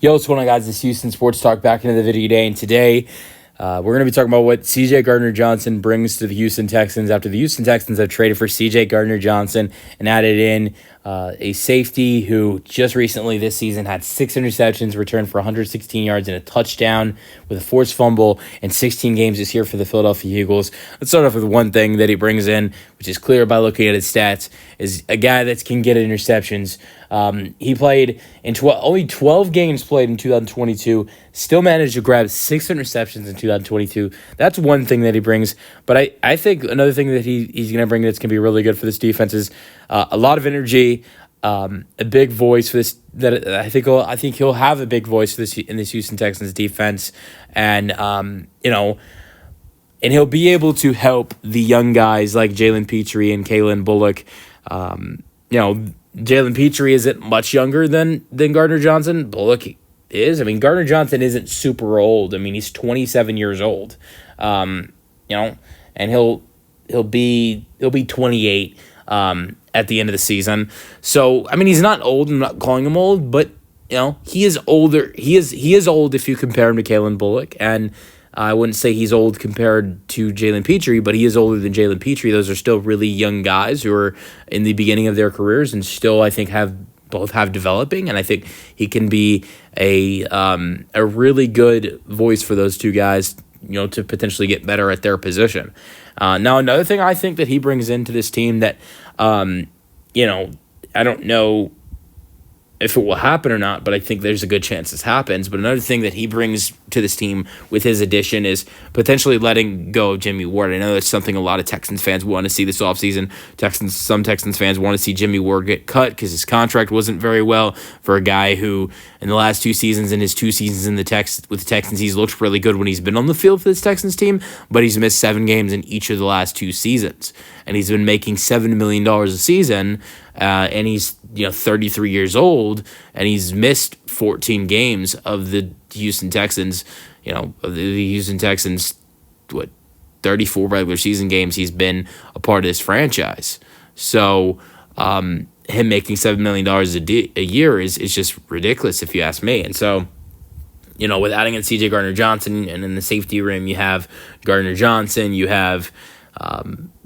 Yo, what's going on, guys? It's Houston Sports Talk back into the video today, and today we're going to be talking about what C.J. Gardner-Johnson brings to the Houston Texans after the Houston Texans have traded for C.J. Gardner-Johnson and added in a safety who just recently this season had 6 interceptions, returned for 116 yards and a touchdown with a forced fumble in 16 games this year for the Philadelphia Eagles. Let's start off with one thing that he brings in, which is clear by looking at his stats, is a guy that can get interceptions. He played in only 12 games played in 2022, still managed to grab 6 interceptions in 2022. That's one thing that he brings. But I think another thing that he's going to bring that's going to be really good for this defense is a lot of energy, a big voice for this. That I think he'll have a big voice for this in this Houston Texans defense, and and he'll be able to help the young guys like Jalen Petrie and Kalen Bullock. Jalen Petrie isn't much younger than Gardner-Johnson. Bullock is. I mean, Gardner-Johnson isn't super old. I mean, he's 27 years old. And he'll be 28 at the end of the season. So, I mean, he's not old. I'm not calling him old, but he is older. He is old if you compare him to Kalen Bullock, and I wouldn't say he's old compared to Jalen Petrie, but he is older than Jalen Petrie. Those are still really young guys who are in the beginning of their careers and still, I think, both have developing. And I think he can be a really good voice for those two guys, to potentially get better at their position. Now, another thing I think that he brings into this team that, I don't know if it will happen or not, but I think there's a good chance this happens. But another thing that he brings to this team with his addition is potentially letting go of Jimmy Ward. I know that's something a lot of Texans fans want to see this offseason. Some Texans fans want to see Jimmy Ward get cut because his contract wasn't very well for a guy who, in the last 2 seasons, in his 2 seasons with the Texans, he's looked really good when he's been on the field for this Texans team, but he's missed 7 games in each of the last 2 seasons. And he's been making $7 million a season, and he's 33 years old, and he's missed 14 games of the Houston Texans. Of the Houston Texans, 34 regular season games he's been a part of this franchise. So him making $7 million a year is just ridiculous, if you ask me. And so, with adding in C.J. Gardner-Johnson, and in the safety room you have Gardner-Johnson, you have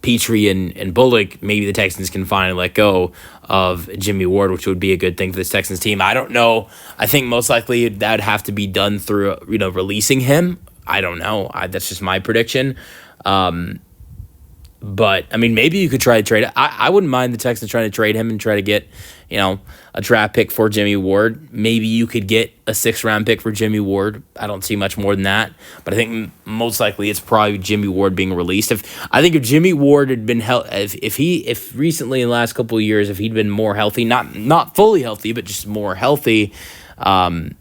Petrie and Bullock, maybe the Texans can finally let go of Jimmy Ward, which would be a good thing for this Texans team. I don't know. I think most likely that would have to be done through, releasing him. I don't know. That's just my prediction. But, I mean, maybe you could try to trade it. I wouldn't mind the Texans trying to trade him and try to get, a draft pick for Jimmy Ward. Maybe you could get a 6th-round pick for Jimmy Ward. I don't see much more than that. But I think most likely it's probably Jimmy Ward being released. If Jimmy Ward had been if recently in the last couple of years, if he'd been more healthy, not fully healthy, but just more healthy, then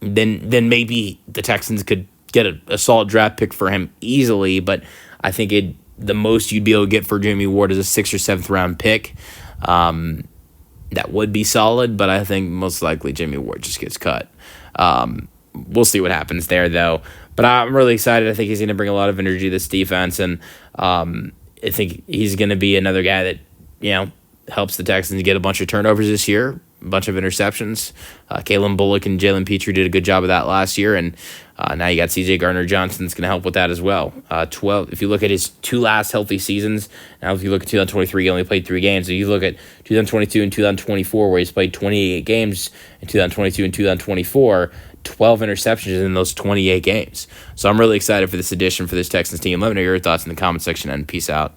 maybe the Texans could get a solid draft pick for him easily. But I think the most you'd be able to get for Jimmy Ward is a 6th or 7th round pick. That would be solid, but I think most likely Jimmy Ward just gets cut. We'll see what happens there, though. But I'm really excited. I think he's going to bring a lot of energy to this defense, and I think he's going to be another guy that helps the Texans get a bunch of turnovers this year, a bunch of interceptions. Kalen Bullock and Jalen Petrie did a good job of that last year, and now you got C.J. Gardner-Johnson that's going to help with that as well. 12. If you look at his 2 last healthy seasons, now if you look at 2023, he only played 3 games. So you look at 2022 and 2024, where he's played 28 games in 2022 and 2024, 12 interceptions in those 28 games. So I'm really excited for this addition for this Texans team. Let me know your thoughts in the comment section, and peace out.